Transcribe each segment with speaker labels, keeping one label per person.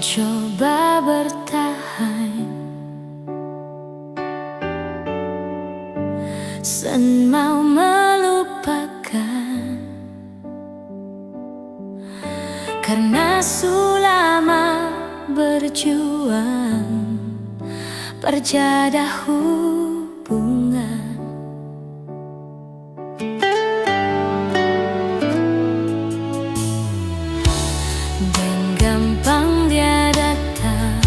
Speaker 1: Mencoba bertahan, sen mau melupakan, karena selama berjuang perjadah hubungan. Dan gampang dia datang,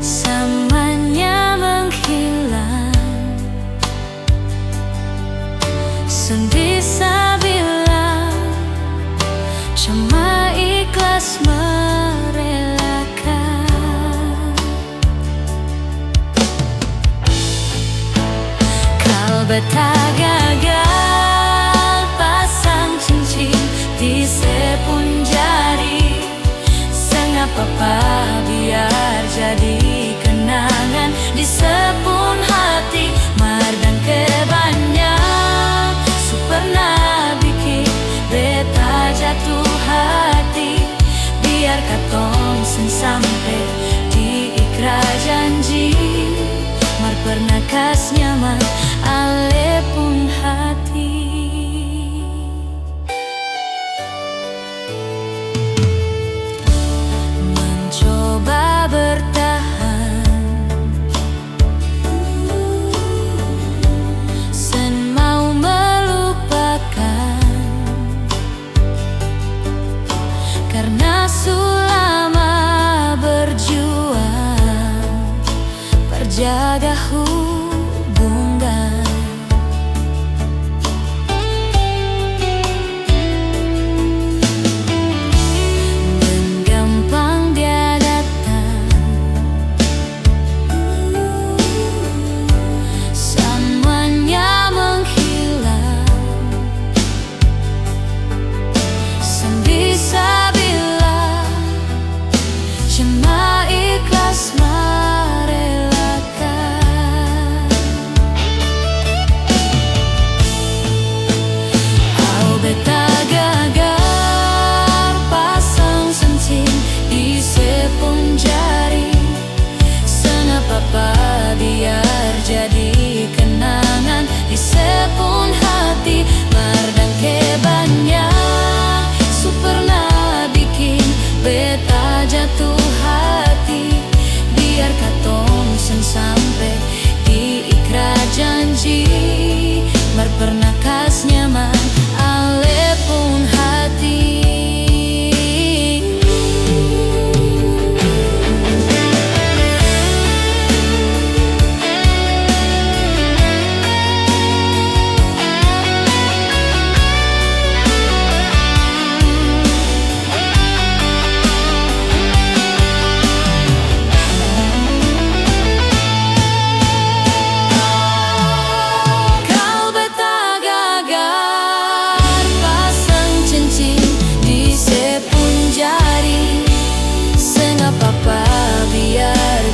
Speaker 1: samanya menghilang, sen bisa bilang cuma ikhlas merelakan. Kalbeta gagal pasang cincin di sepun jari, sengapa biar jadi kenangan di sepun hati. Mardang kebanyak su pernah bikin beta jatuh hati, biar katong sen sampai di ikrar janji. Mar pernah kas nyaman ale pun hati. Mencoba bertahan, sen mau melupakan, karena selama berjuang perjaga hubungan. Dan gampang dia datang, semuanya menghilang, sen bisa bilang cuma ikhlas merelakan. Au beta gagal pasang cincin di sepun jari, senapa biar jadi kenangan di sepun hati. Mardang kebanyak su pernah bikin beta jatuh hati, biar katong sen sampai di ikrar janji. Mar pernah kas nyaman ale pun hati.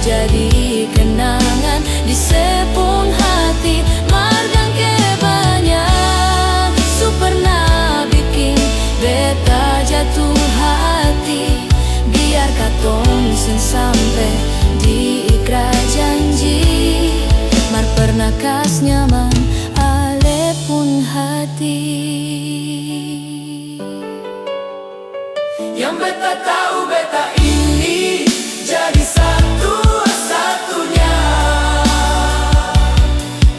Speaker 1: Jadi kenangan di sepun hati. Mardang kebanyak su pernah bikin beta jatuh hati, biar katong sen sampai di ikrar janji. Mar pernah kas nyaman ale pun hati.
Speaker 2: Yang beta tahu beta ini jadi satu-satunya,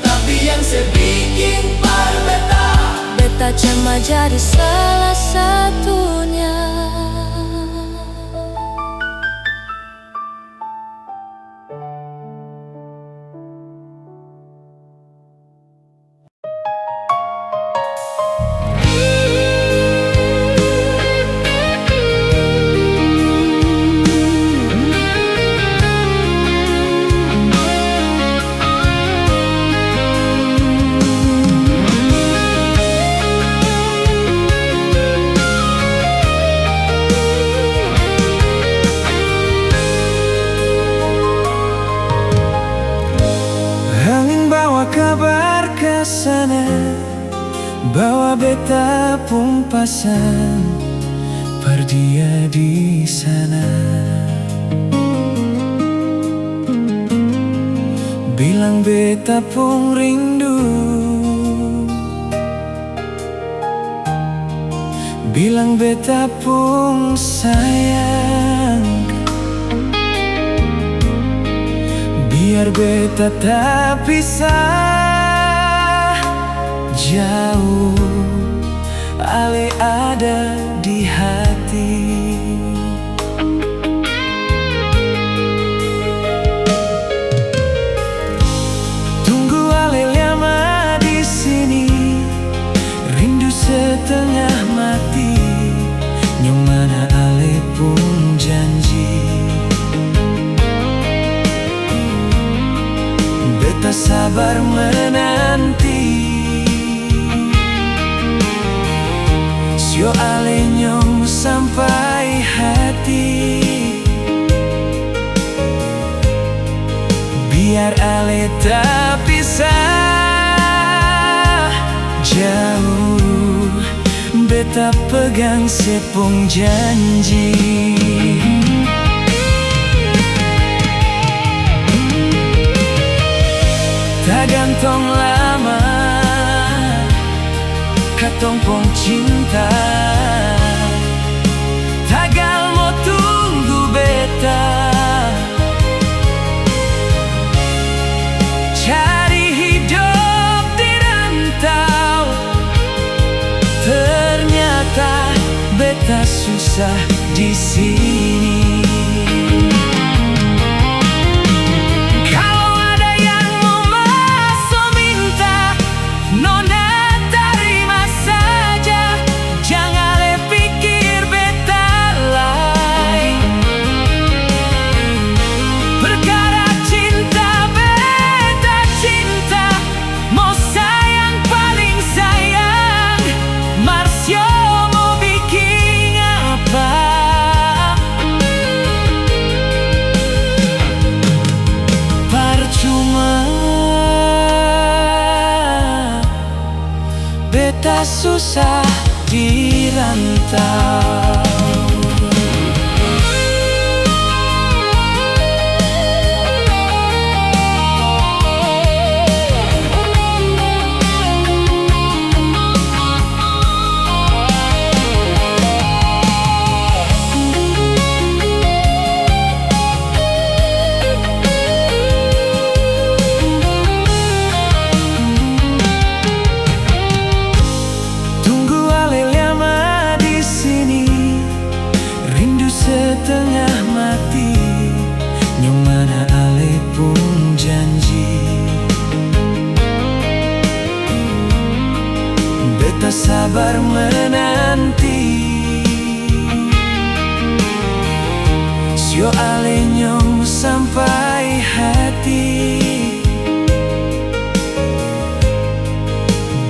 Speaker 2: tapi yang sebikin par
Speaker 1: beta cuma jadi salah satunya.
Speaker 3: sana, bawa beta pun pasan berdia di sana. Bilang beta pun rindu, bilang beta pun sayang, biar beta tak pisah jauh, ale ada di hati. Tunggu ale lama di sini, rindu setengah mati, nyomana ale pun janji. Beta sabar menanti, sio ale nyong sampai hati, biar ale tak pisah jauh, beta pegang sepung janji. Tak gantung lama, katong pong cinta, tagal mo tunggu beta, cari hidup di rantau. Ternyata beta susah di sini. Beta susah di rantau. Setengah mati, nyomana ale pun janji. Beta sabar menanti, sio ale nyong sampai hati,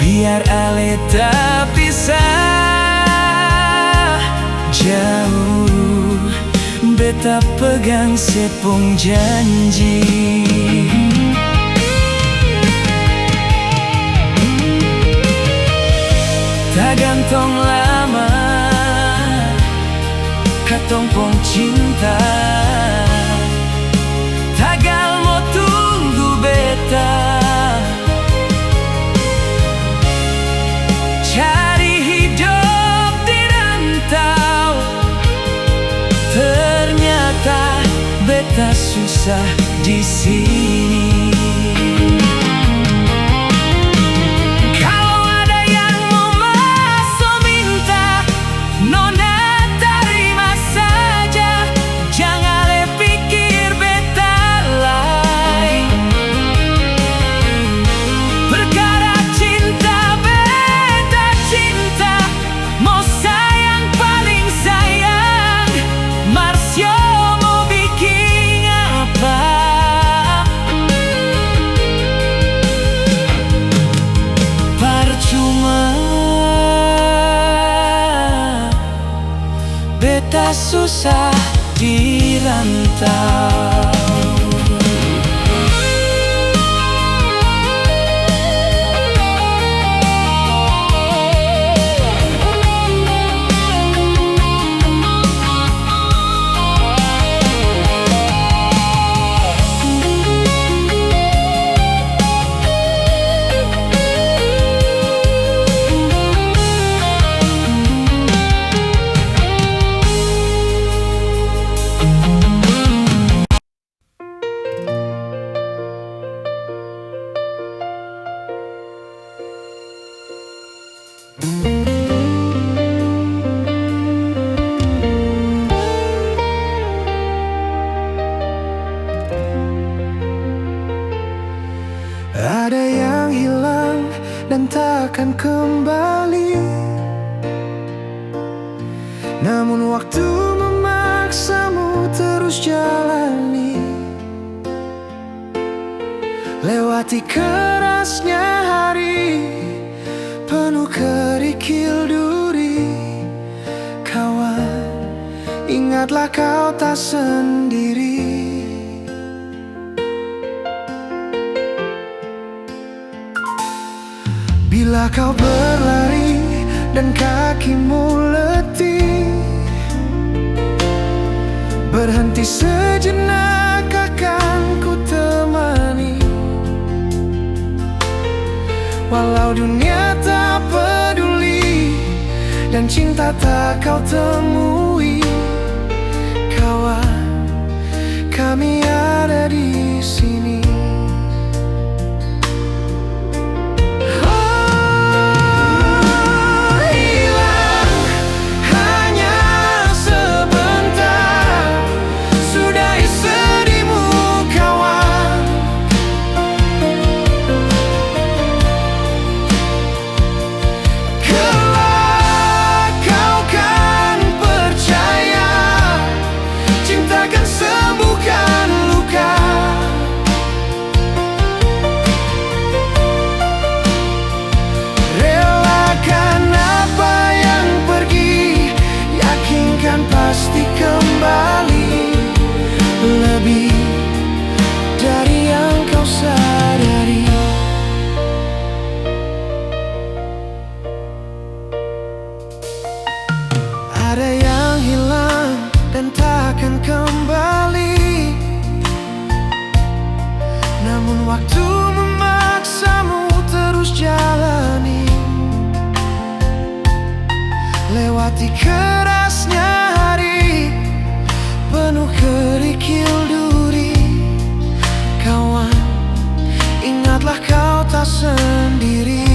Speaker 3: biar ale tak pisah jauh, beta pegang sepung janji. Tak gantung lama, katong pong cinta, tagal mo tunggu beta, cari hidup di rantau. Ternyata beta susah di sini. Kalau ada yang mau masuk minta, nona terima saja, jangan le pikir beta lain. Perkara cinta beta cinta, mau sayang paling sayang, Marsio mau bikin apa? Percuma, beta susah di rantau. Namun waktu memaksamu terus jalani, lewati kerasnya hari penuh kerikil duri. Kawan, ingatlah kau tak sendiri. Bila kau berlari dan kakimu letih, berhenti sejenak akan ku temani. Walau dunia tak peduli dan cinta tak kau temui, kawan, kami ada di sini. Pasti kembali lebih dari yang kau sadari. Ada yang hilang dan takkan kembali, namun waktu memaksamu terus jalani, lewati kerasnya penuh kerikil duri. Kawan, ingatlah kau tak sendiri.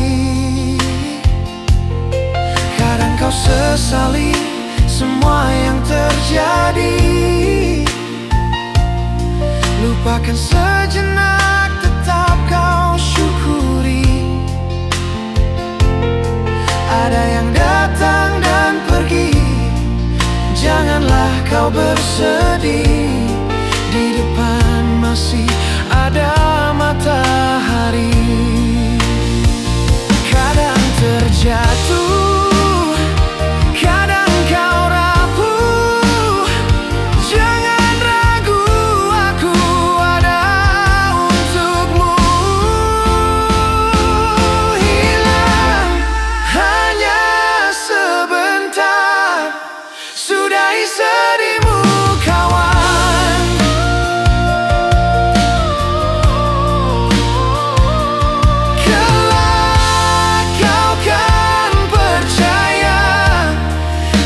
Speaker 3: Kadang kau sesali semua yang terjadi, lupakan sejenak, tetap kau syukuri. Ada yang datang dan pergi, janganlah kau bersedih. Di depan masih ada matahari. Kadang terjatuh, kadang kau rapuh. Jangan ragu, aku ada untukmu. Hilang hanya sebentar, sudahi sedihmu kawan. Kelak kau kan percaya,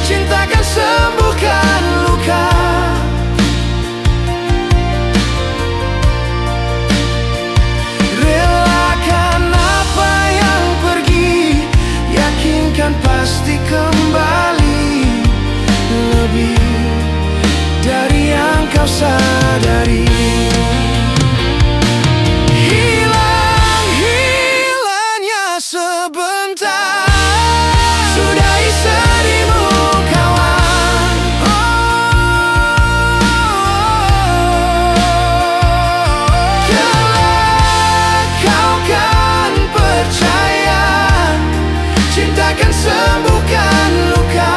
Speaker 3: cinta kan sembuhkan luka. Relakan apa yang pergi, yakinkan pasti kembali lebih dari yang kau sadari. Hilangnya sebentar, sudahi sedihmu kawan. Kelak kau kan percaya, cinta kan sembuhkan luka.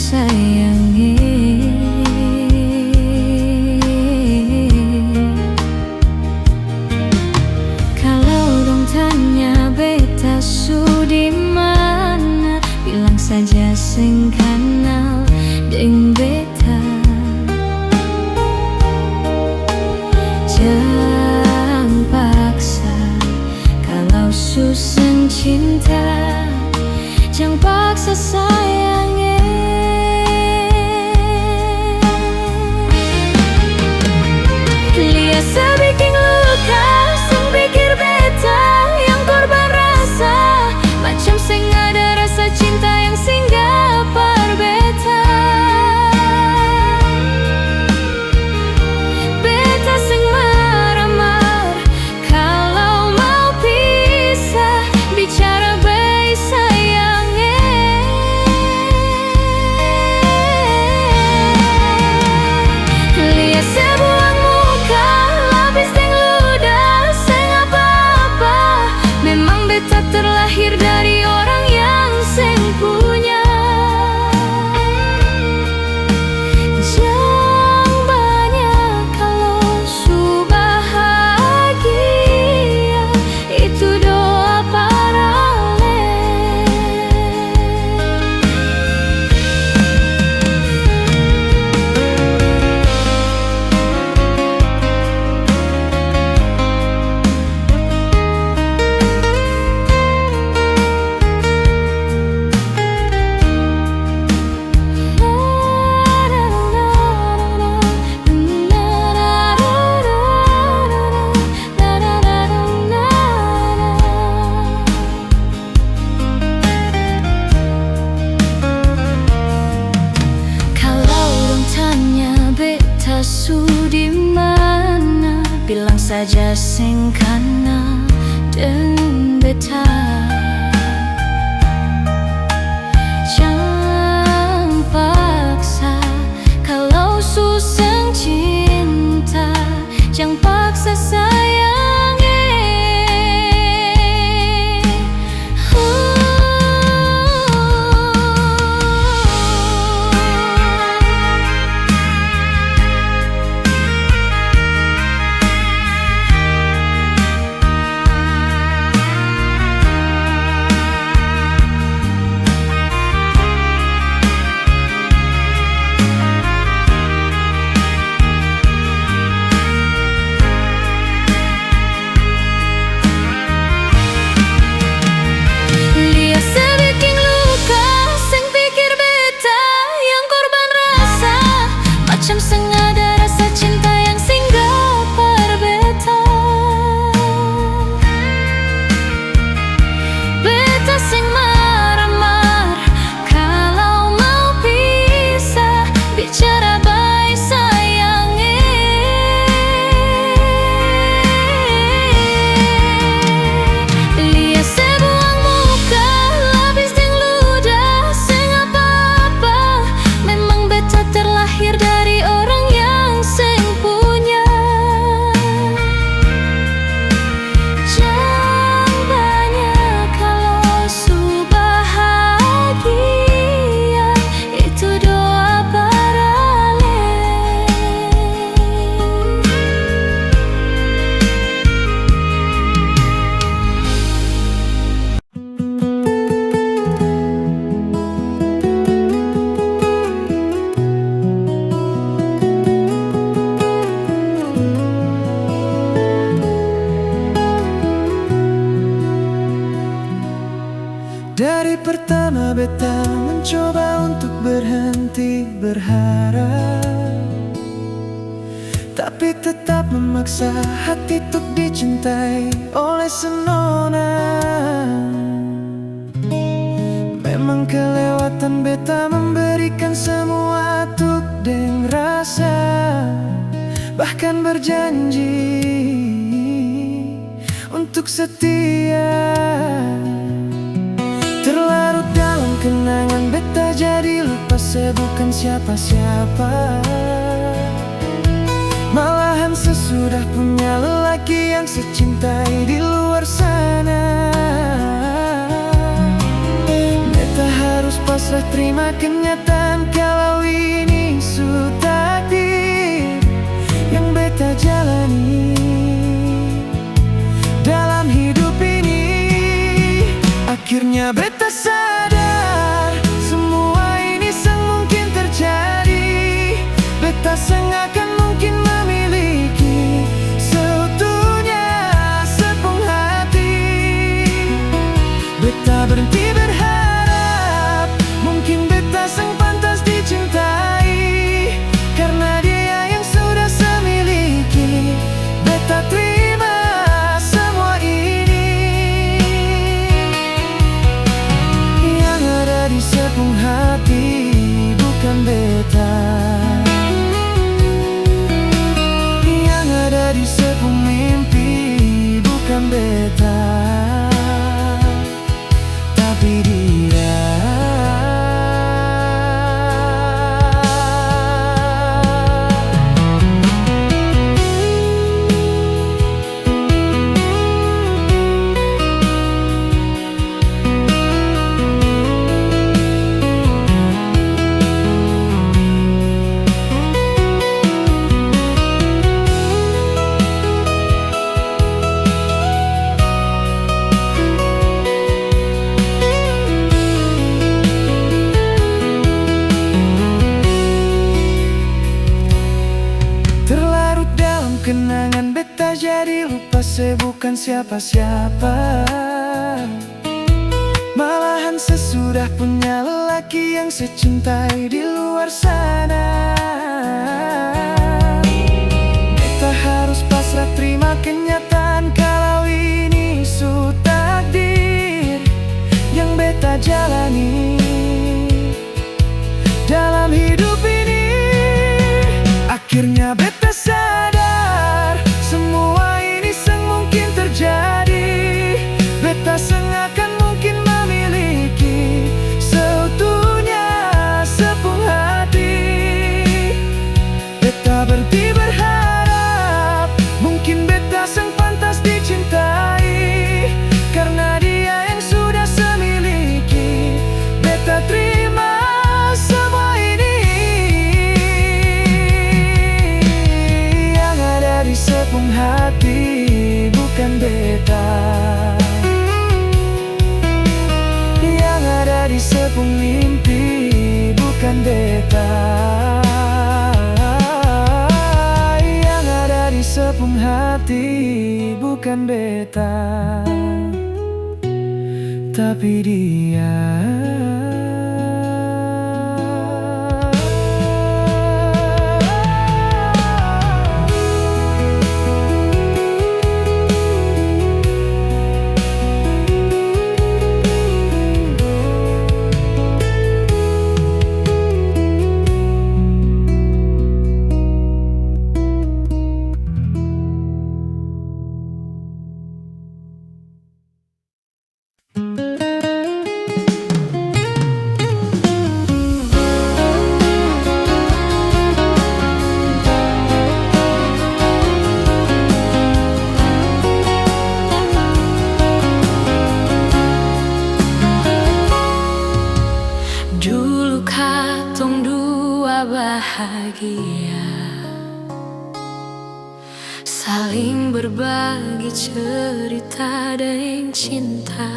Speaker 1: sayangi. Kalau dong tanya beta su di mana, bilang saja sing kenal deng beta. Jangan paksa kalau susah cinta, jangan paksa sayangi. Lihat sebikin luka, sing pikir beta yang korban rasa, macam sing ada rasa cinta yang singgah par beta. Beta sing marah-marah kalau mau pisah, bicara baik sayangi. Lihat sebuah muka, lapis deng ludah, seng apa-apa. Memang beta terlahir dari orang yang seng punya. Jangan banyak kalau su bahagia, itu doa parale. Kalau dong tanya beta su di mana, bilang saja sing kenal deng beta. Jangan paksa kalau susah cinta, jangan paksa sayangi. Lihat sebikin luka, sing pikir beta yang korban rasa, macam seng ada rasa cinta yang singgah par beta. Beta sing marah-marah kalau mau pisah, bicara baik sayangi. Lihat sebuah muka, lapis deng ludah, seng apa-apa. Memang beta terlahir dari orang yang seng punya. Jangan banyak kalau su bahagia, itu doa parale.
Speaker 3: Dari pertama beta mencoba untuk berhenti berharap, tapi tetap memaksa hati untuk dicintai oleh senona. Memang kelewatan beta memberikan semua untuk deng rasa, bahkan berjanji untuk setia. Terlarut dalam kenangan beta jadi lupa saya bukan siapa-siapa. Malahan sesudah punya lelaki yang secintai di luar sana. Beta harus pasrah terima kenyataan. Terlarut dalam kenangan beta jadi lupa saya bukan siapa-siapa. Malahan sesudah punya lelaki yang saya cintai di luar sana. Beta harus pasrah terima kenyataan kalau ini sudah takdir yang beta jalani dalam hidup ini. Akhirnya beta sadar semua ini mungkin terjadi. Beta akan mungkin memiliki seutuhnya sepenuh hati. Beta berhenti berharap mungkin beta pantas dicintai karena dia yang sudah semiliki. Beta terima semua ini yang ada di sepenuh hati, bukan beta. Yang ada di sepenuh mimpi, bukan beta. Yang ada di sepenuh hati, bukan beta, tapi dia.
Speaker 1: Dulu katong dua bahagia, saling berbagi cerita dan cinta.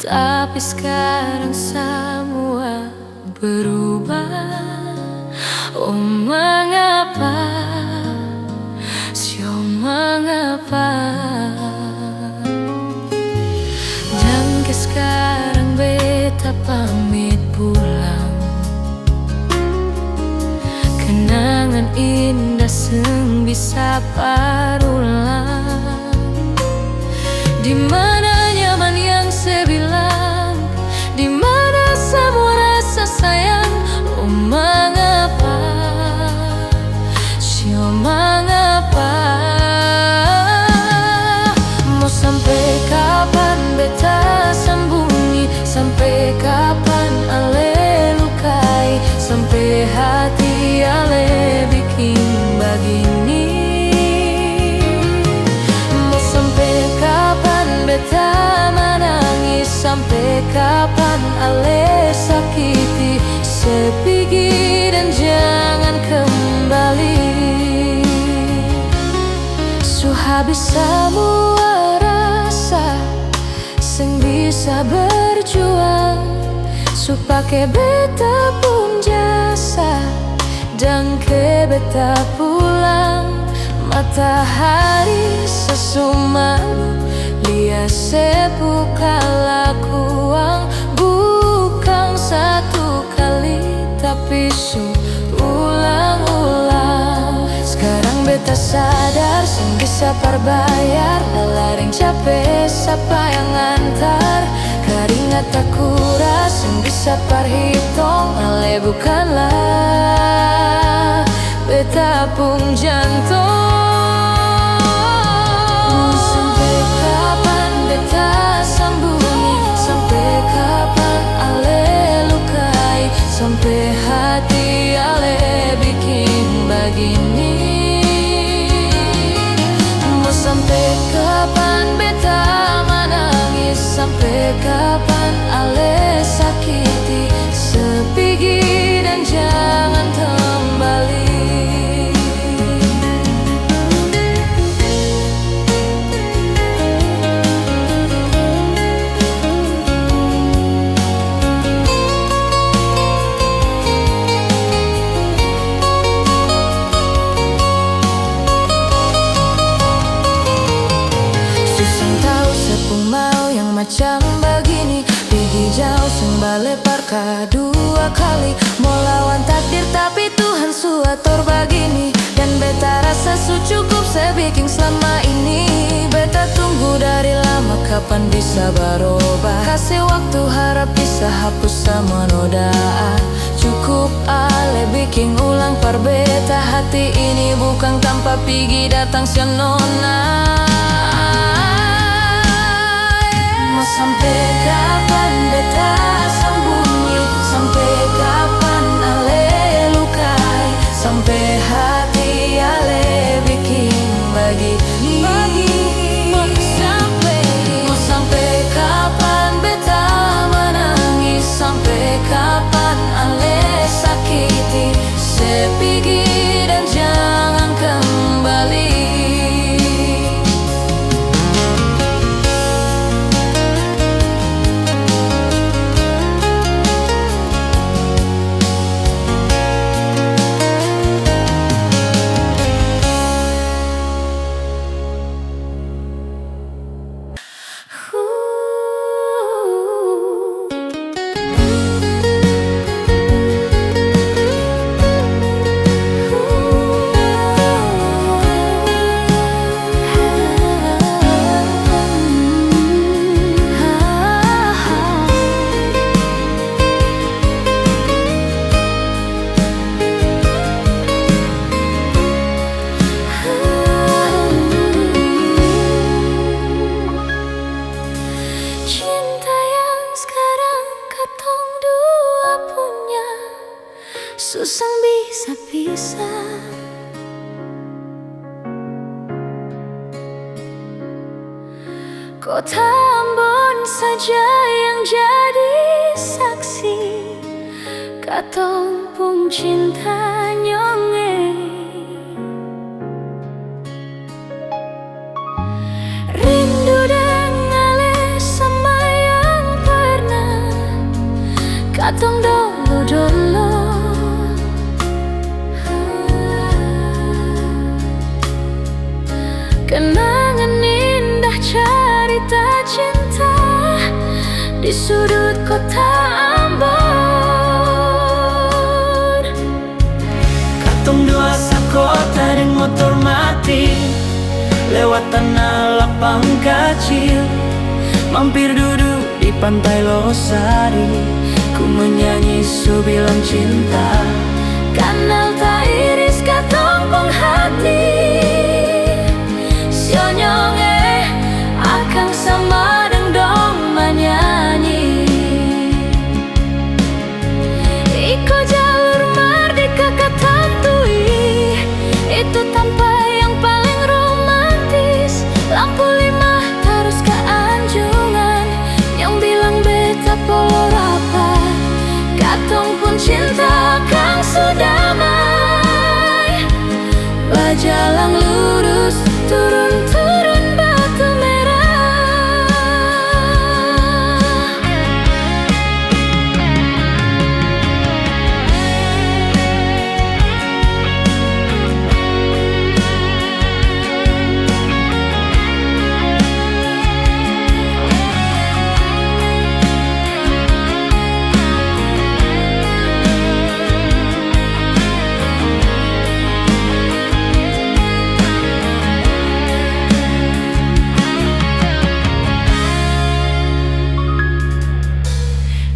Speaker 1: Tapi sekarang semua berubah. Oh mengapa, sio mengapa. Dan sekarang beta pamit pulang. Kenangan indah seng bisa parulang. Di mana nyaman yang saya bilang, di mana semua rasa sayang. Oh mengapa, sio mengapa. Mau sampai kapan beta sembunyi, sampai kapan ale lukai, sampai hati ale bikin begini. Mau sampai kapan beta menangis, sampai kapan ale sakiti, sepigi dan jangan kembali. Habis semua rasa sing bisa berjuang, supaya beta pun jasa dan ke beta pulang. Matahari sesumalu lia sepu kalakuang, bukan satu kali tapi ulang-ulang. Sekarang beta sadar sing bisa perbayar lelaring capek siapa yang antar. Keringat tak kuras sing bisa perhitung ale bukanlah beta pun jantung. Sampai kapan beta sembunyi, sampai kapan ale lukai, sampai hati ale bikin begini. Mau sampai kapan beta menangis, sampai kapan ale sakiti, sepigi dan jangan kembali. kali mau lawan takdir, tapi Tuhan suator begini. Dan beta rasa su cukup sebiking selama ini. Beta tunggu dari lama, kapan bisa berubah. Kasih waktu, harap bisa hapus sama noda. Cukup ale bikin ulang par beta. Hati ini bukan tanpa pigi datang si nona. Mau sampai kapan beta sembunyi? Sampai kapan ale lukai? Sampai hati ale bikin begini. Mau sampai kapan beta menangis? Sampai kapan ale sakiti? Sepigi dan jangan kembali. Cinta yang sekarang katong dua punya, susah bisa pisah. Kota Ambon saja yang jadi saksi, katong pun cinta nyonge. Rindu dan sama yang pernah katong dulu-dulu. Kenangan indah cerita cinta di sudut kota Ambon.
Speaker 3: Katong dua sakota dan motor mati, lewat tanah lapang kecil, mampir duduk di pantai Losari. Ku menyanyi su bilang cinta,
Speaker 1: Kanal tak iris katong pung hati. Sionyonge akang sama dong menyanyi. Iko jalur merdeka katantui, itu tanpa yang paling romantis. Lampu 5 terus ke Anjungan, yang bilang beta polo rapat. Katong pun cinta kang sudamai, bajalang lurus turun-turun batu merah.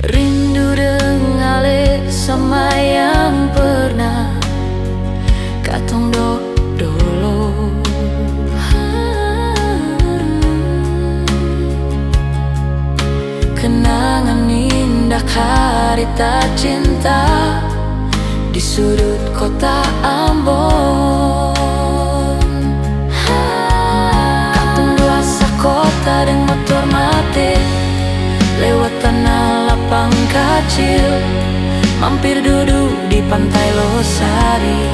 Speaker 1: Rindu dengale sama yang pernah katong dulu. Kenangan indah karita cinta di sudut kota Ambon. Katong dua sakota dan motor mati, lewat tanah lapang kecil, mampir duduk di pantai Losari.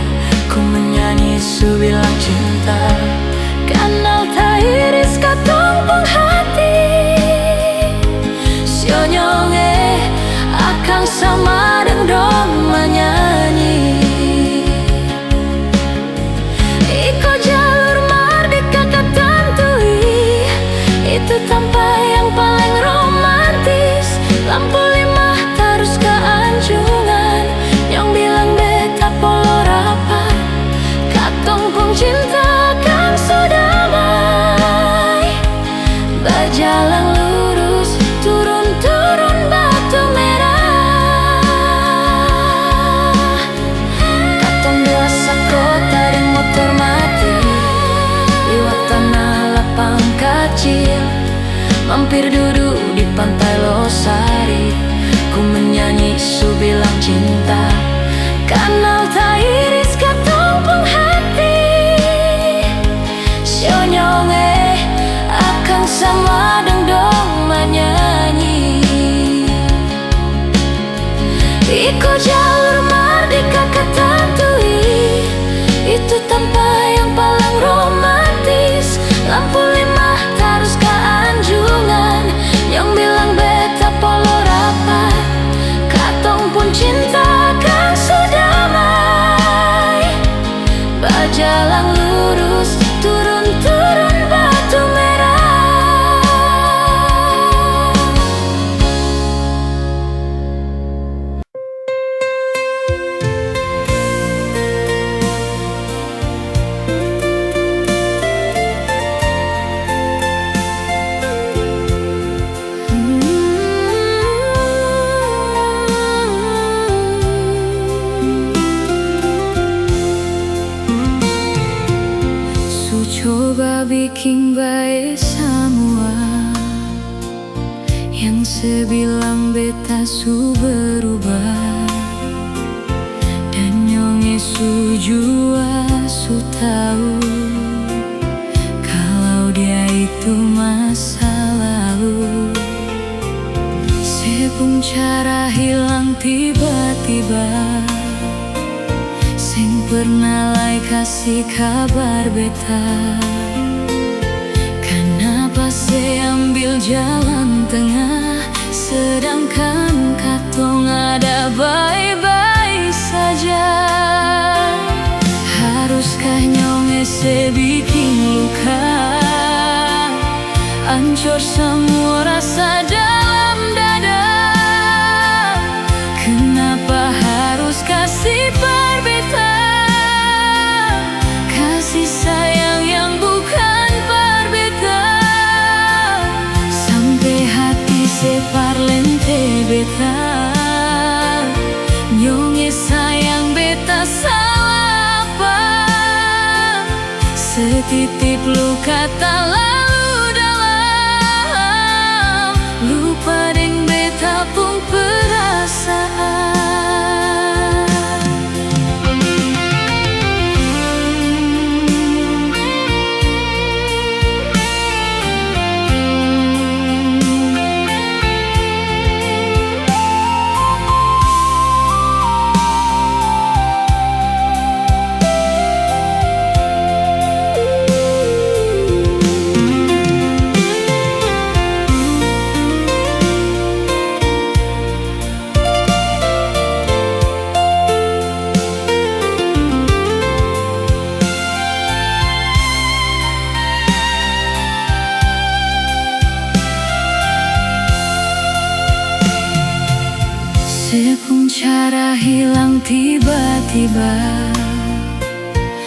Speaker 1: Ku menyanyi su bilang cinta, kanal tak iris katong pung hati. Sionyonge akang sama dong menyanyi. Iko jalur merdeka katantui, itu tanpa yang paling romantis. Lampu 5 terus ke Anjungan, kecil, mampir duduk di pantai Losari. Ku menyanyi su bilang cinta, kanal ta iris katong pung hati. Sionyonge akan sama dong menyanyi. Iko jalur merdeka katantui, itu tanpa yang paling romantis. Lampu 5 terus ke anjungan, yang bilang beta polo rapat. Katong pun cinta kan sudamai, berjalan lurus turun-turun batu merah. Coba bikin baik semua, yang sebilang beta su berubah. Dan nyonge su jua su tahu kalau dia itu masa lalu. Sepung cara hilang tiba-tiba, sing pernah lai kasih kabar beta. Kenapa saya ambil jalan tengah, sedangkan katong ada baik-baik saja. Haruskah nyonge se bikin luka, hancur semua rasa dalam dada. Kenapa harus kasih berbeda, kasih sayang yang bukan berbeda. Sampai hati separ lente beta, nyonge sayang beta salah apa? Setitip luka tak lalu dalam, lupa deng beta pun perasaan. Sepung cara hilang tiba-tiba,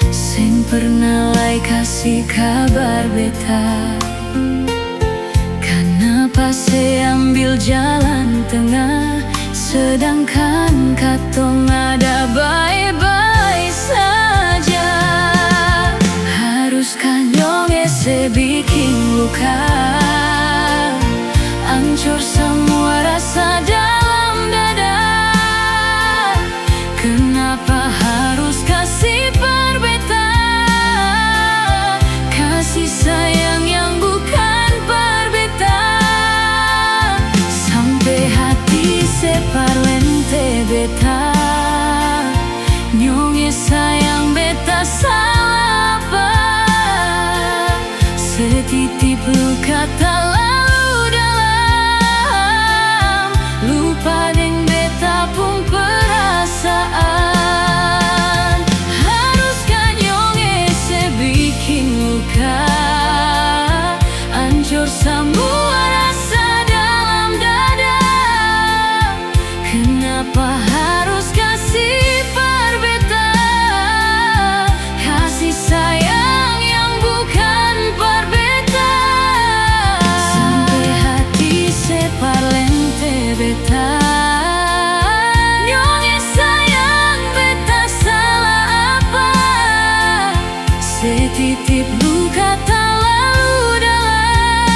Speaker 1: sing pernah lai kasih kabar beta. Kenapa saya ambil jalan tengah, sedangkan katong ada baik-baik saja. Haruskah nyonge se bikin luka, hancur semua rasa dalam dada. Kenapa harus kasih berbeda, kasih sayang yang bukan berbeda. Sampai hati separ lente beta, nyonge sayang beta salah apa? Setitip luka tak lalu dalam, lupa deng beta pun perasaan. Haruskah nyonge se bikin luka, hancur semua rasa dalam dada. Kenapa harus kasih berbeda, kasih sayang yang bukan berbeda. Sampai hati separ lente beta, nyonge sayang beta salah apa? Setitip luka tak lalu dalam,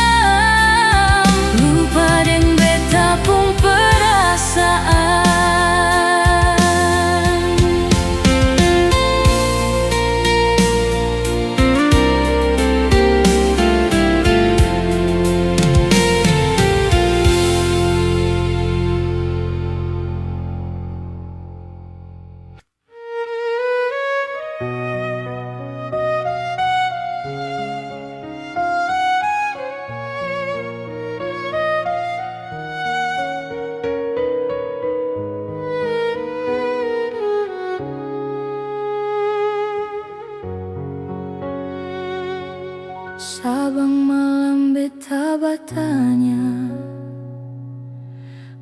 Speaker 1: Sabang malam beta batanya,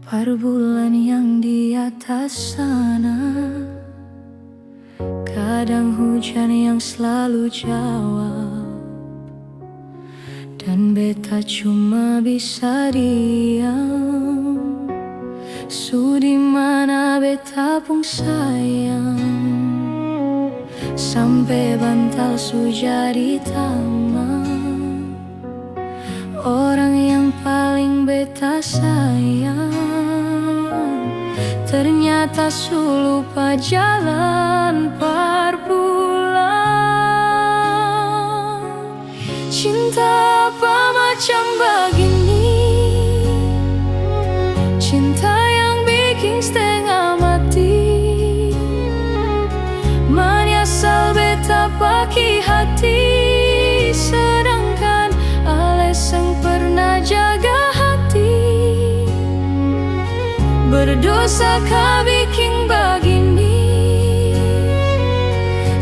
Speaker 1: par bulan yang di atas sana. Kadang hujan yang selalu jawab, dan beta cuma bisa diam. Di mana beta pun sayang, sampai bantal su jadi taman. Orang yang paling beta sayang, ternyata su lupa jalan par pulang. Cinta apa macam begini? Cinta yang bikin setengah mati, menyesal beta pakai hati. Sedangkan alasan pernah jaga hati. Berdosa kah bikin begini?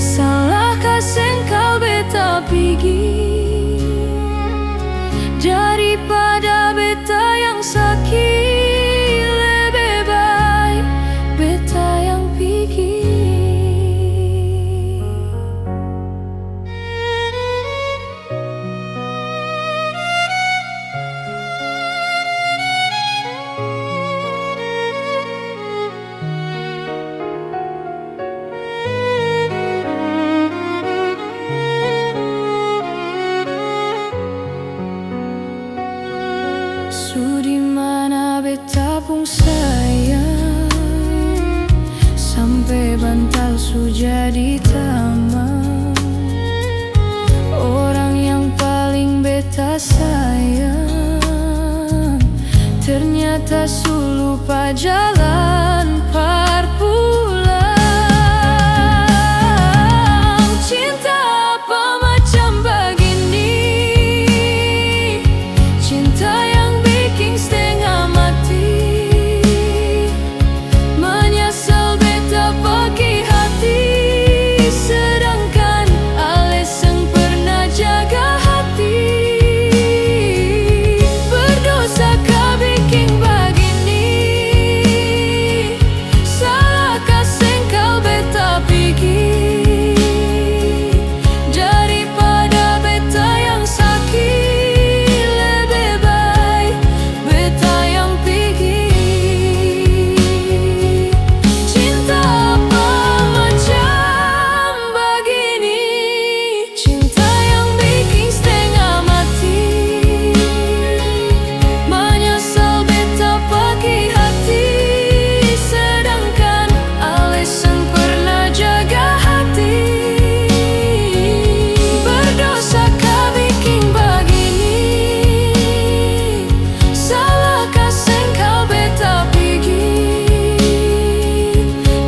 Speaker 1: Salahkah sengkau beta pergi? Daripada beta yang sakit, lebih baik beta yang pergi. Di mana beta pun sayang, sampai bantal su jadi taman. Orang yang paling beta sayang, ternyata su lupa jalan par pulang. Cinta apa macam begini? Cinta yang bikin setengah mati, menyesal beta pakai hati. Sedangkan alasan pernah jaga hati. Berdosa kah bikin begini? Salahkah sengkau beta pergi? Daripada beta yang sakit, lebih baik beta yang pergi. Cinta apa macam begini? Cinta yang bikin setengah mati, menyesal beta pakai hati. Sedangkan alasan pernah jaga hati. Berdosa kah bikin begini? Salahkah sengkau beta pergi?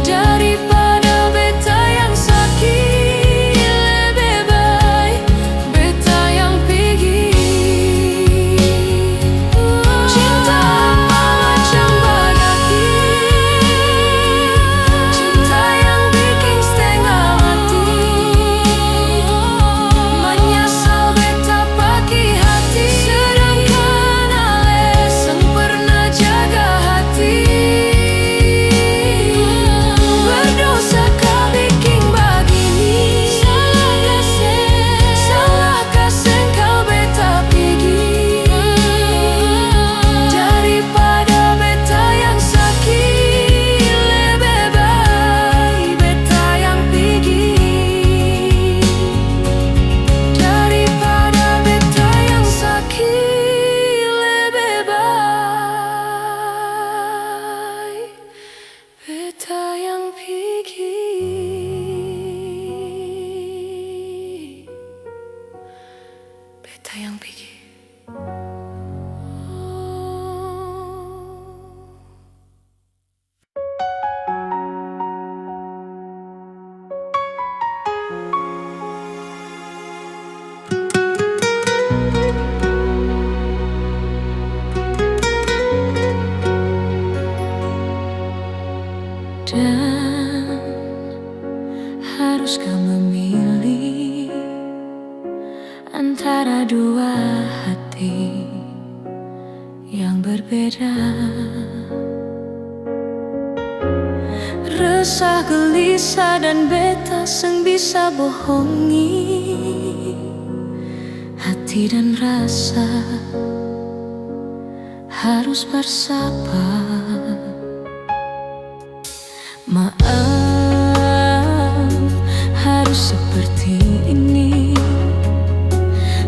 Speaker 1: Daripada beta yang sakit, lebih baik beta yang pergi. Cinta apa macam begini? Cinta yang bikin setengah mati, menyesal beta pakai hati. Sedangkan alasan pernah jaga hati. Berdosa kah bikin begini? Salahkah sengkau beta pergi? Daripada beta yang sakit, lebih baik beta yang pergi. Daripada beta yang sakit, lebih baik beta yang pergi. Beta yang pergi. Dan haruskah memilih antara Ada dua hati yang berbeda, resah, gelisah, dan beta seng bisa bohongi hati dan rasa harus bersabar. Maaf, harus seperti ini.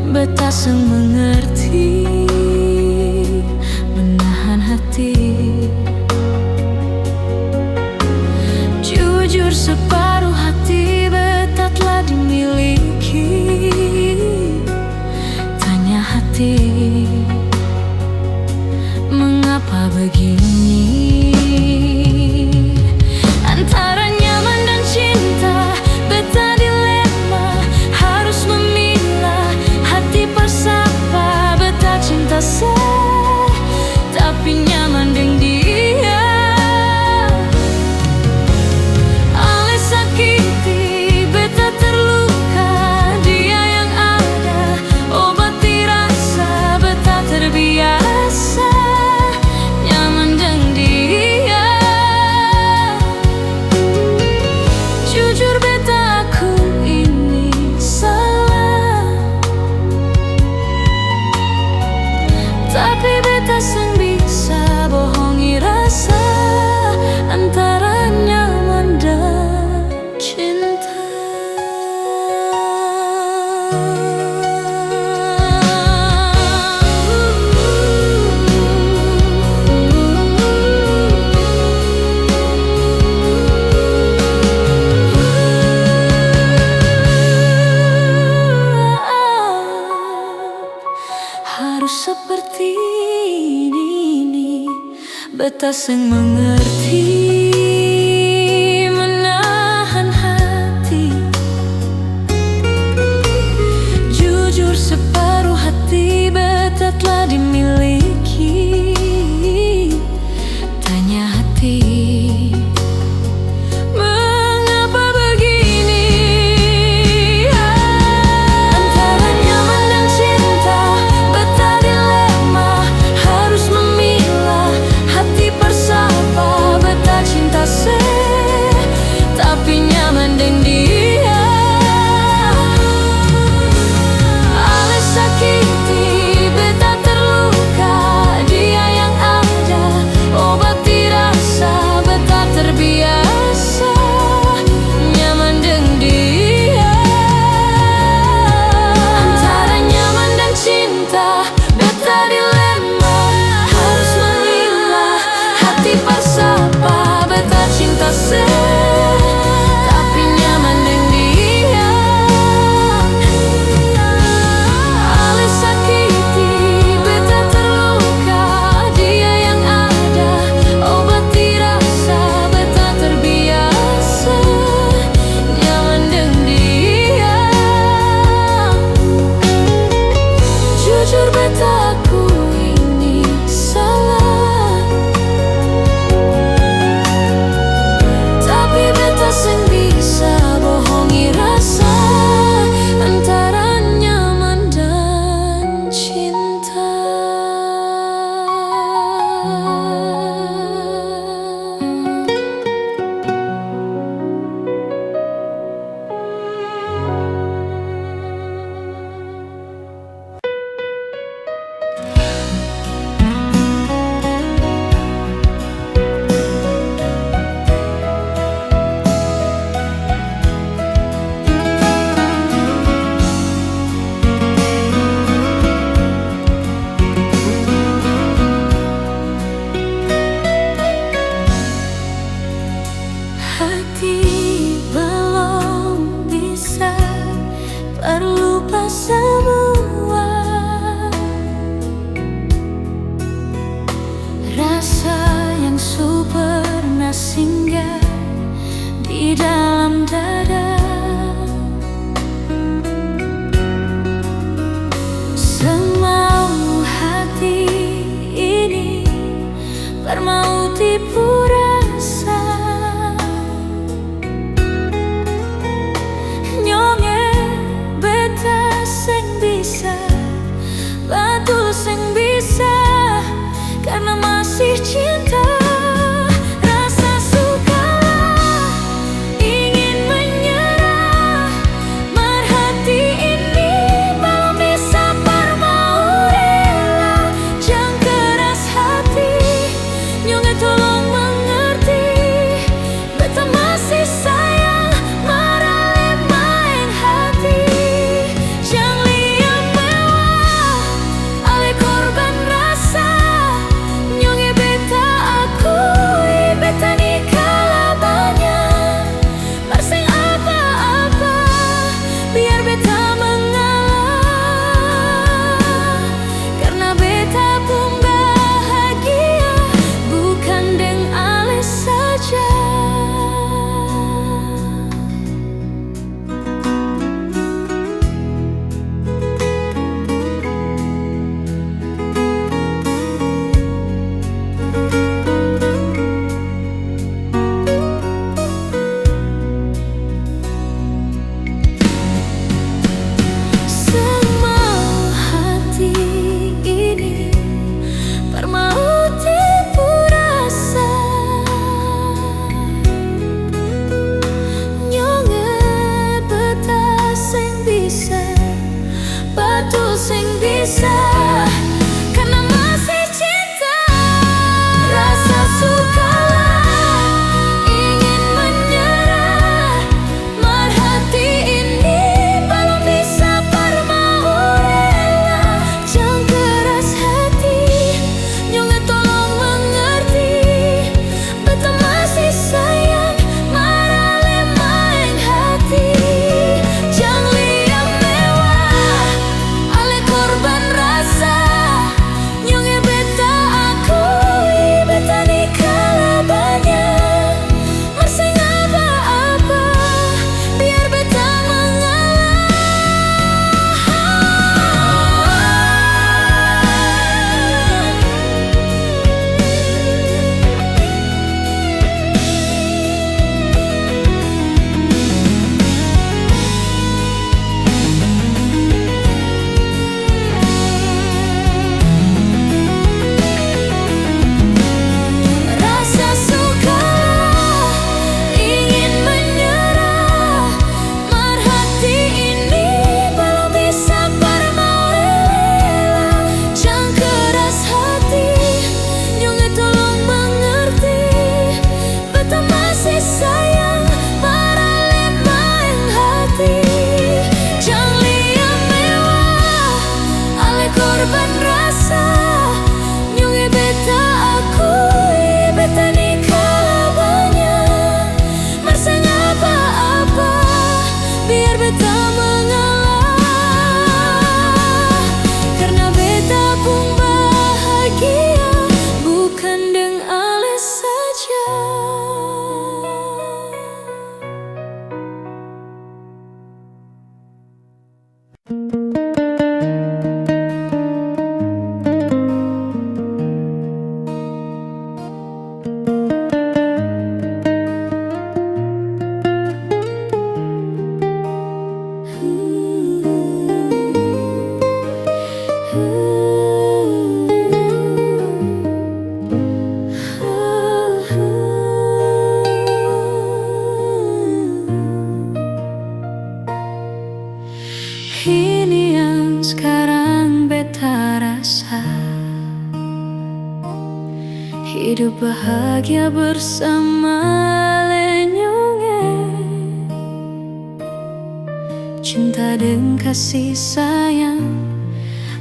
Speaker 1: Beta seng mengerti menahan hati. Jujur separuh hati beta telah dimiliki. Tanya hati, mengapa begini? Antara nyaman dan cinta, beta dilema, harus memilah. Hati bersapa, beta cinta tapi nyaman dengan dia. Ale sakiti, beta terluka, dia yang ada obati rasa. Beta terbiasa nyaman dengan dia. Jujur beta aku ini salah, tapi beta seng bisa bohongi rasa antara nyaman dan cinta. Harus seperti ini, beta seng mengerti menahan hati. Jujur separuh hati beta telah dimiliki. Tanya hati, mengapa begini? Antara nyaman dan cinta, beta dilema, harus memilah. Hati bersapa, beta cinta tapi nyaman dengan dia. Ale sakiti, beta terluka, dia yang ada obati rasa. Beta terbiasa nyaman dengan dia. Antara nyaman dan cinta, beta dilema, harus memilah. Hati bersapa, beta cinta tapi nyaman dengan dia. Ale sakiti, beta terluka, dia yang ada obati rasa. Beta terbiasa nyaman dengan dia. Jujur beta aku ini salah, tapi beta seng bisa bohongi rasa antara nyaman dan cinta. Hati belum bisa berlupa semua. Rasa yang pernah singgah di dalam dada. Semau hati ini bermau tipu rasa. Nyonge beta seng bisa bisa, karena masih cinta. Rasa sukalah ingin menyerah, mar hati ini belum bisa mau rela. Jangan keras hati, nyonge tolong mengerti, beta masih sayang, marale main hati. Jangan liam mewah, ale korban rasa, nyonge beta akui, beta nikah banyak, mersing apa-apa, biar beta rasa sukalah ingin menyerah, mar hati ini belum bisa mau rela. Jangan keras hati, nyonge tolong mengerti, beta masih sayang, marale main hati. Jangan liam mewah, ale korban rasa, nyonge beta akui, beta nikah banyak, mersing apa-apa, biar beta mengalah, karena beta pun bahagia, bukan deng ale saja. Ini yang sekarang beta rasa, hidup bahagia bersama lenyonge, cinta dan kasih sayang,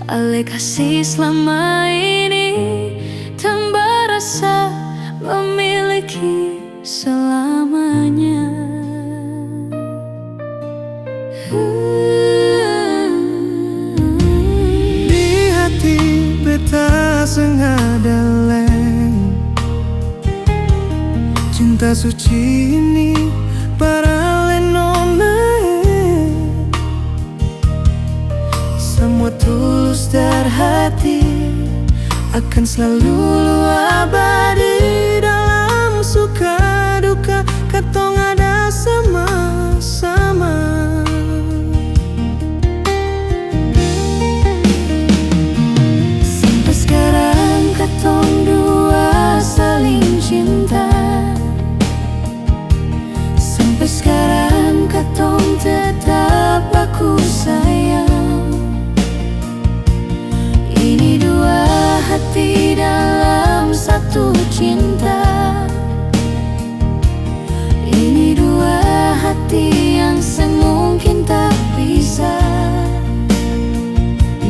Speaker 1: ale kasih selama ini, tambah rasa memiliki selamanya.
Speaker 3: Di hati beta sengadaleng, cinta suci ini para lenona, semua tulus dari hati, akan selalu abadi. Dalam suka duka katong ada sama-sama. Sampai sekarang katong dua saling cinta, sampai sekarang katong tetap baku sayang. Ini dua hati dalam satu cinta, ini dua hati yang semungkin tak bisa.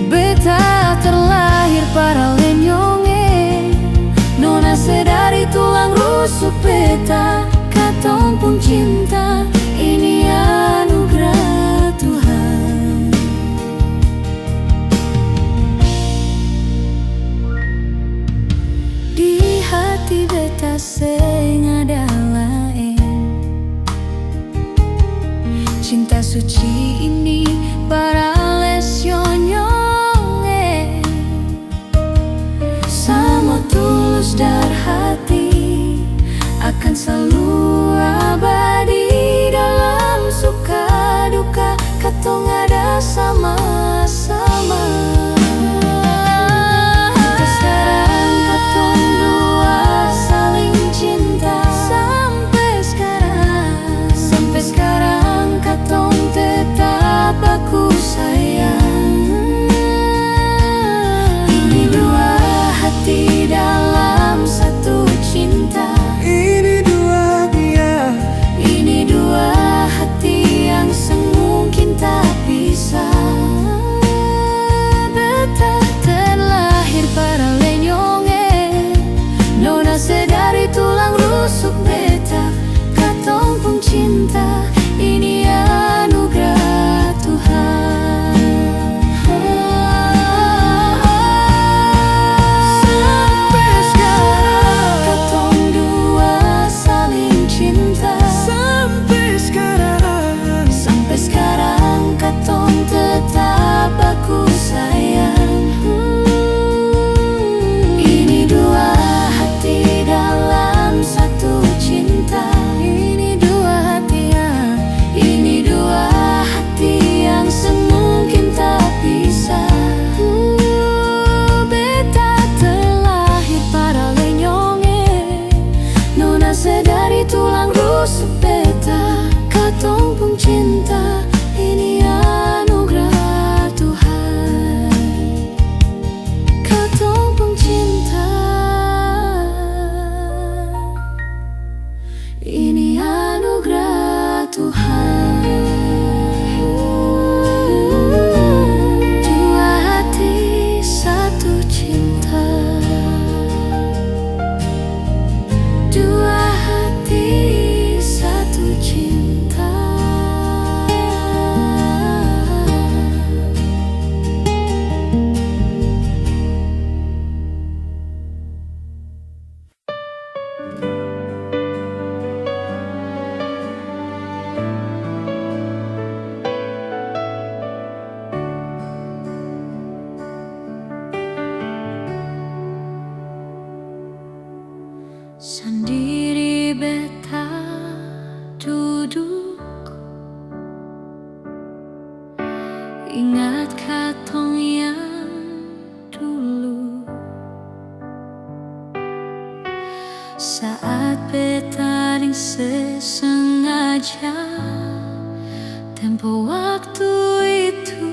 Speaker 3: Beta terlahir para lenyonge, nona sedari tulang rusuk beta, katong pun cinta, ini anugerah Tuhan. Di hati beta sing ada lain, cinta suci ini para lesyonyonge, sama tulus dari hati, akan selalu abadi. Dalam suka duka katong ada sama-sama. Sampai sekarang katong dua saling cinta, sampai sekarang katong tetap baku sayang.
Speaker 1: Ingat katong yang dulu, saat beta ring sesengaja tempo waktu itu.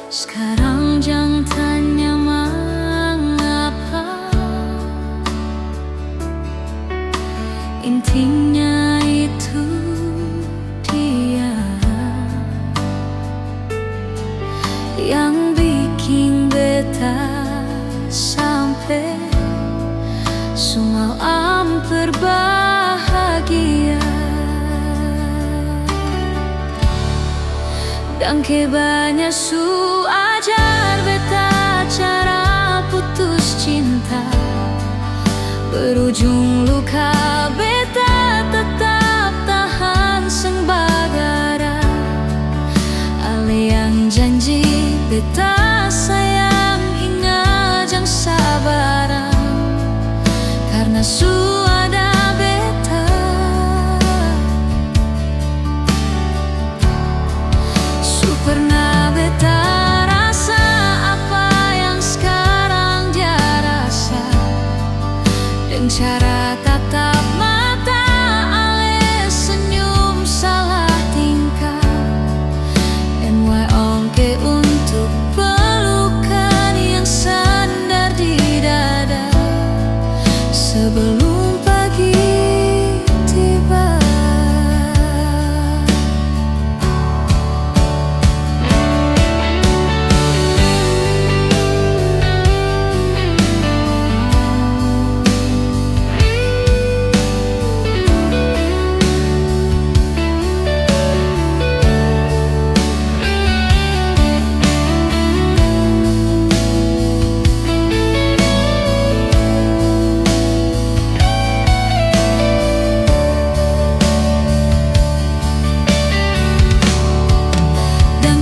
Speaker 1: Sekarang jangan tanya mengapa, intinya itu dia yang bikin beta sampai semalam berbahagia. Dan kebanyak su ajar beta cara putus cinta, berujung luka beta tetap tahan seng bagara. Ale yang janji beta sayang ingat jang sabaran, karena su ada beta. Su pernah beta rasa apa yang sekarang dia rasa, dengan cara tatap mata, ale senyum salah tingkah, NY ongke untuk pelukan yang sandar di dada sebelum pagi tiba.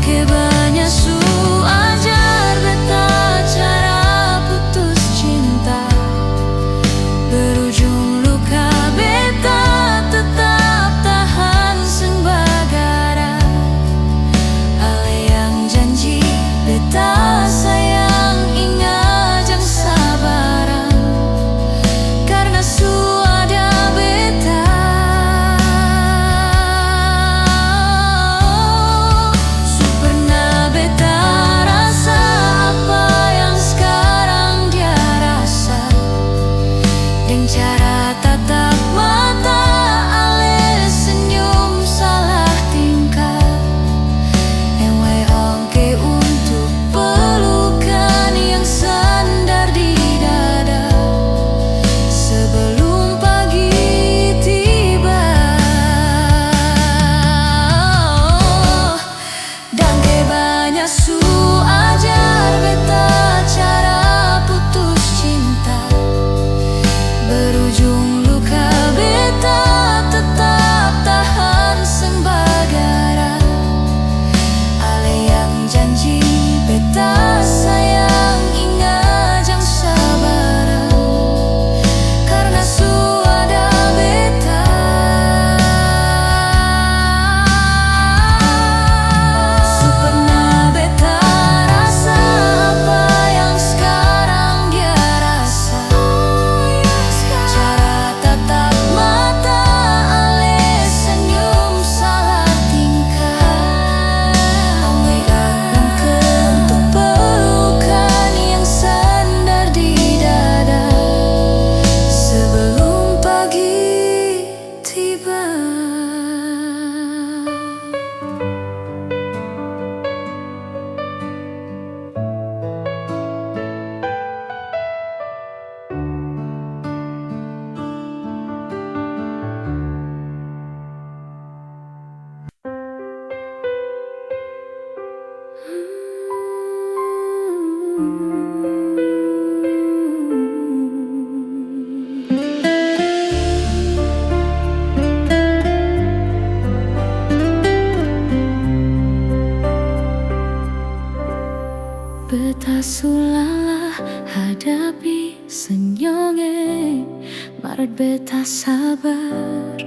Speaker 1: Kebanyak su ajar beta cara putus cinta, berujung luka beta tetap tahan seng bagara. Ale yang janji beta sayang ingat jang sabaran, karena su ada beta. Dengan cara tatap mata, ale senyum salah tingkah, NY ongke untuk pelukan yang sandar di dada sebelum pagi tiba. Dan kebanyak su ajar beta cara putus cinta, berujung luka beta sabar.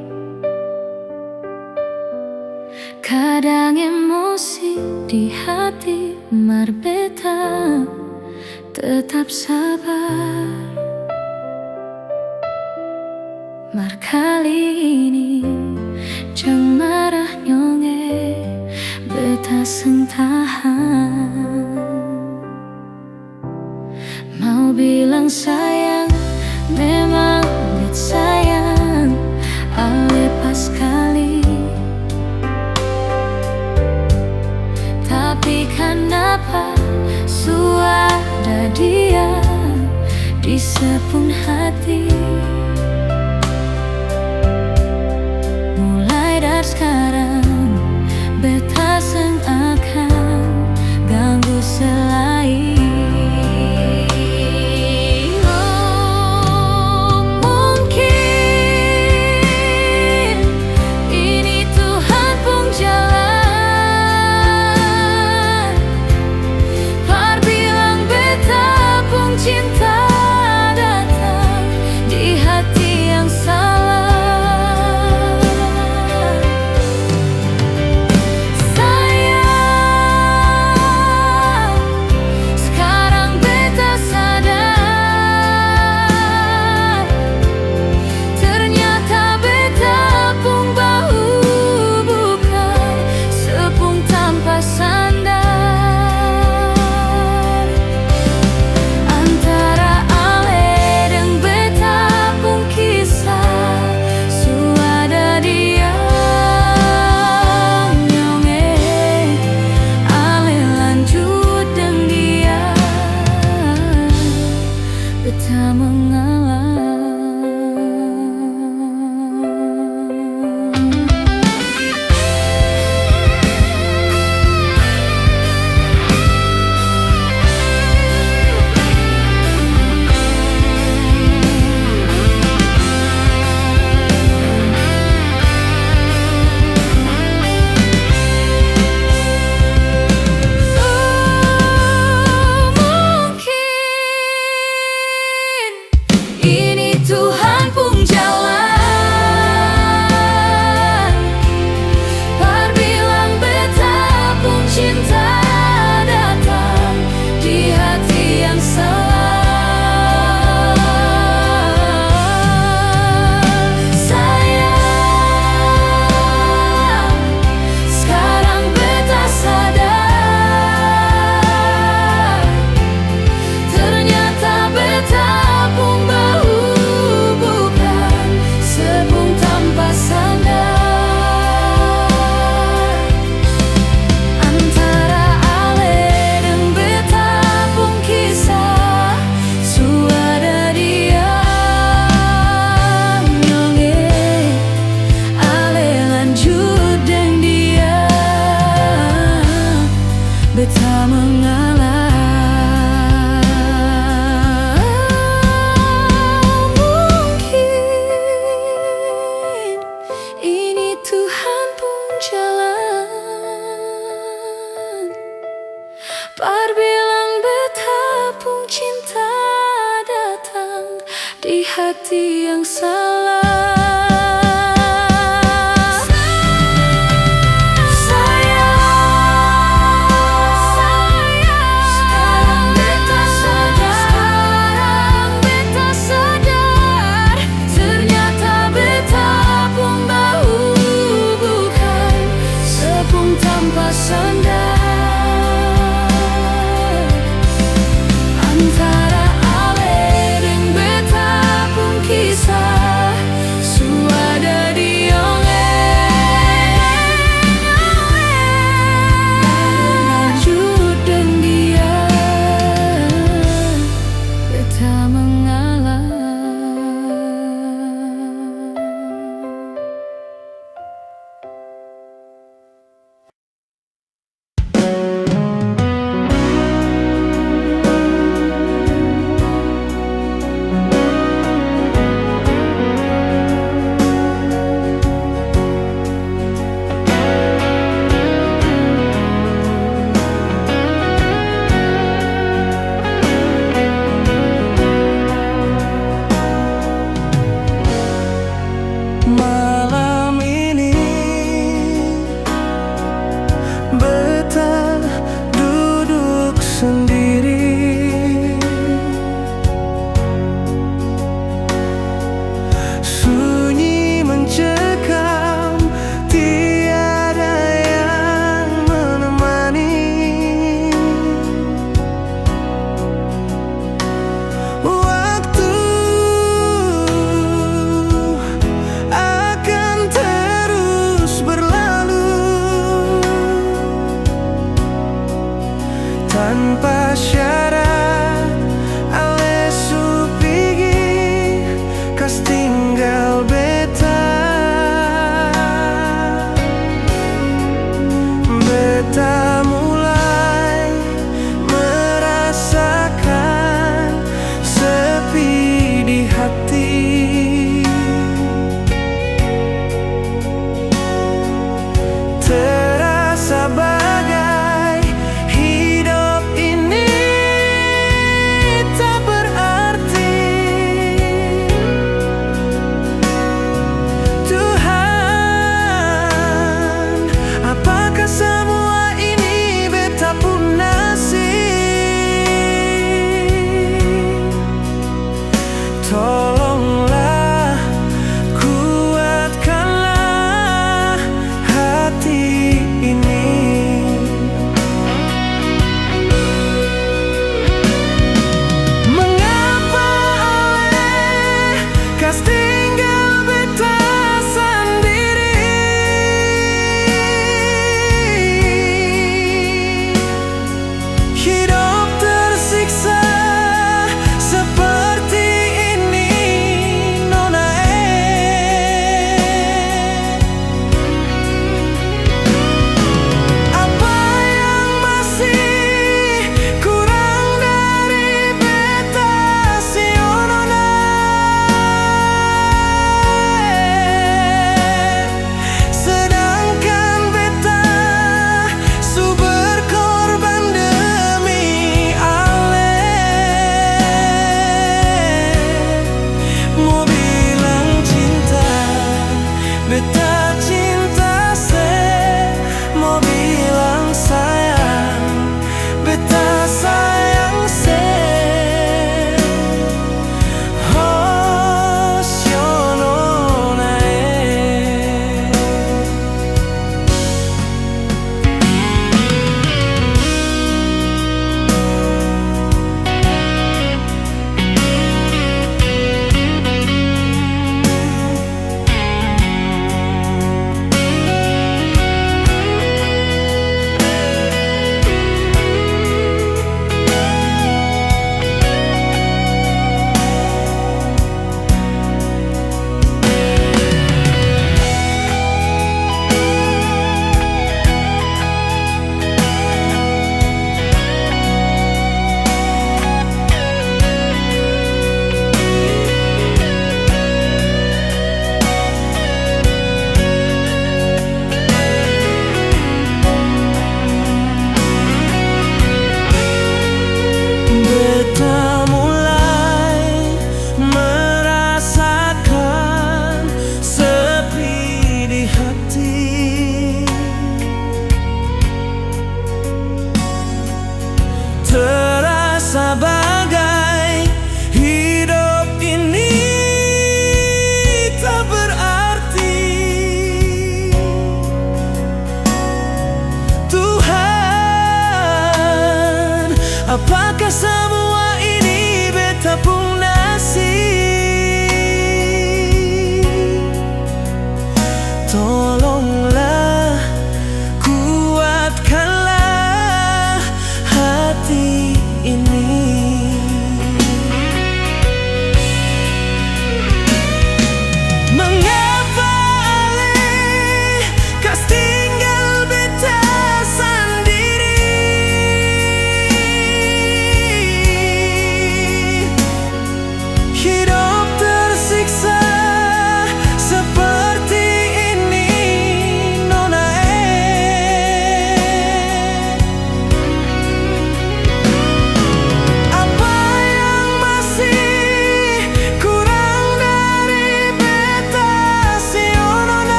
Speaker 1: Kadang emosi di hati, mar beta tetap sabar. Mar kali ini jang marah nyonge, beta seng tahan. Mau bilang sayang, memang bet sayang, ale pas kali. Tapi kenapa suara dia di sepung hati? Mulai dari sekarang beta seng akan ganggu selain. Cinta datang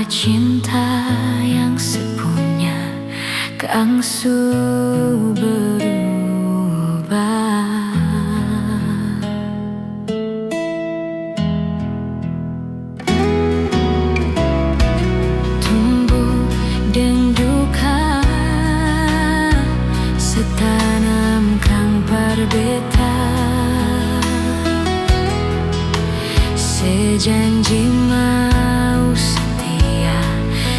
Speaker 1: cinta yang sepunya keangsu berubah. Tumbuh deng duka setanam kang berbeta, sejanji mau setia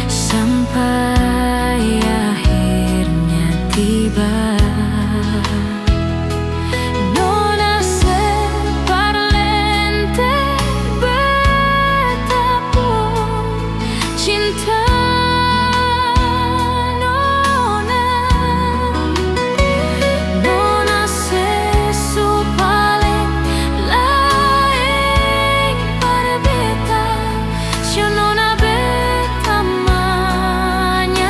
Speaker 1: sampai akhirnya tiba. Nona separlente betapun cinta nona, nona sesu paling lain pada beta, si nona beta menyasar.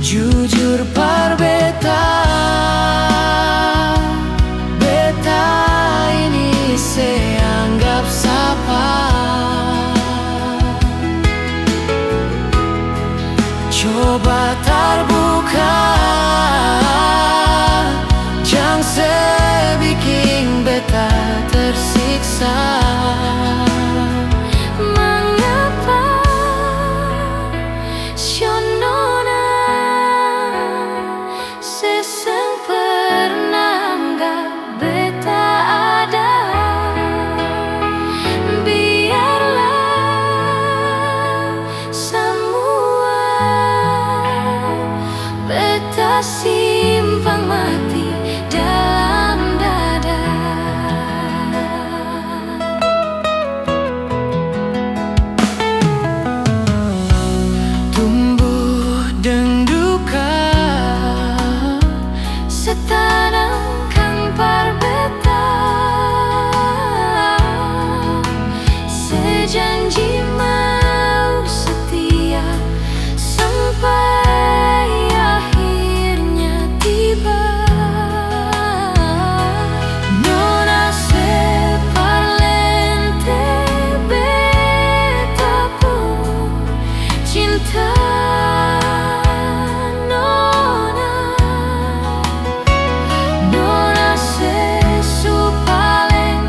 Speaker 3: Jujur par beta, beta ini seanggap sapa. Coba terbuka, jangan sebikin beta tersiksa.
Speaker 1: Mengapa sionona seseng pernah nggak beta ada? Biarlah semua beta simpang mati dalam dada.
Speaker 3: Tumbuh deng duka
Speaker 1: Setanam kang berbeta, sejanji mau setia sampai akhirnya tiba. Nona separlente beta pun cinta nona, nona sesu paling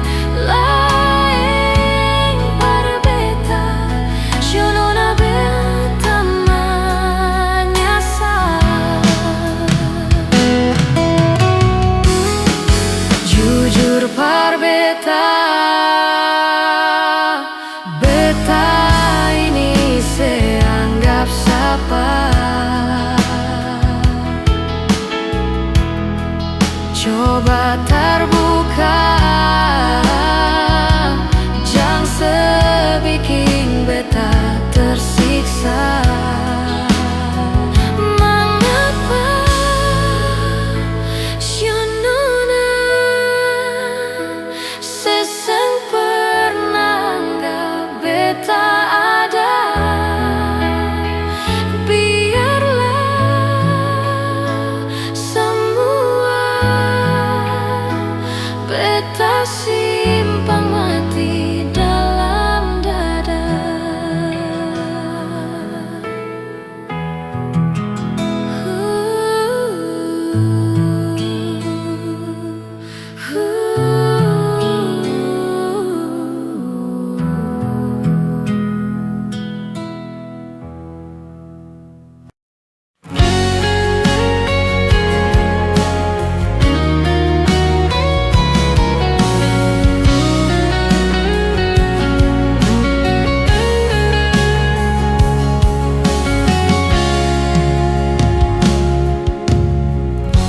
Speaker 1: lain pada beta, si nona beta menyasar. Jujur par beta, beta ini seanggap sapa. Coba terbuka, jangan sebikin beta tersiksa. Mengapa sionona seseng pernah nggak beta ada? Biarlah semua beta simpang mati dalam dada.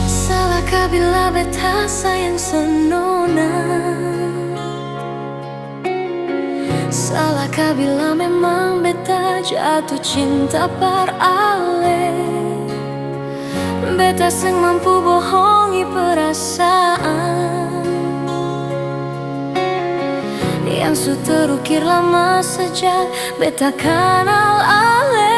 Speaker 1: Salahkah bila beta sayang senona? Salahkah bila memang beta jatuh cinta par ale? Beta seng mampu bohongi perasaan yang su terukir lama sejak beta kenal ale.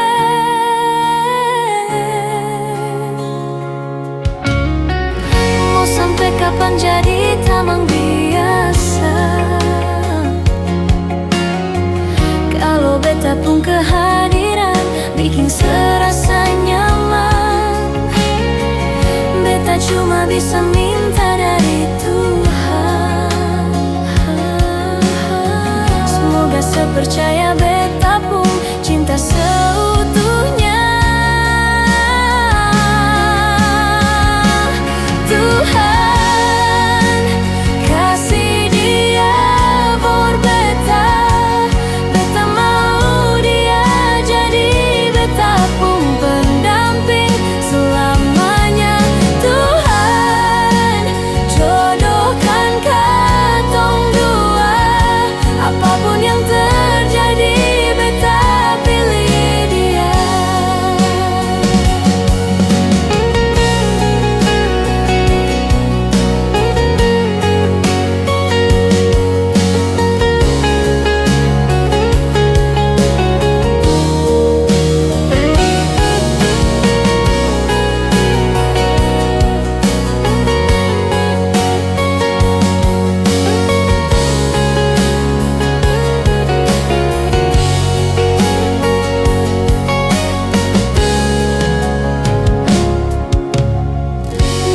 Speaker 1: Mau sampai kapan jadi tamang biasa? beta pun kehadiran bikin serasa nyaman. Beta cuma bisa minta dari Tuhan, semoga sepercaya beta pun cinta seutuhnya. Tuhan kasih dia for beta, beta mau dia jadi beta pun pendamping selamanya. Tuhan jodohkan katong dua, apapun yang terjadi beta pilih dia.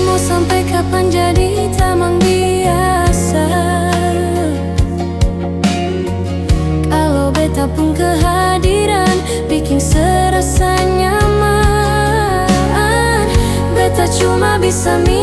Speaker 1: Mau sampai kapan jadi tamang biasa, kalau beta pun kehadiran bikin serasa nyaman. Beta cuma bisa minta